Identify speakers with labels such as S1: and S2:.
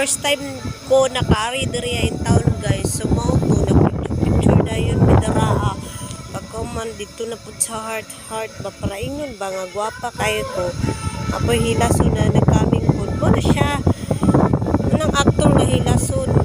S1: first time ko nakari diri in town guys. So mao to nag-picture dayon midara. Pagkuman dito na pud sa heart ba para ingon ba nga gwapa kayo ko. Apoy hilason na nagkaming pud mo na siya. Anong aktor na hilason?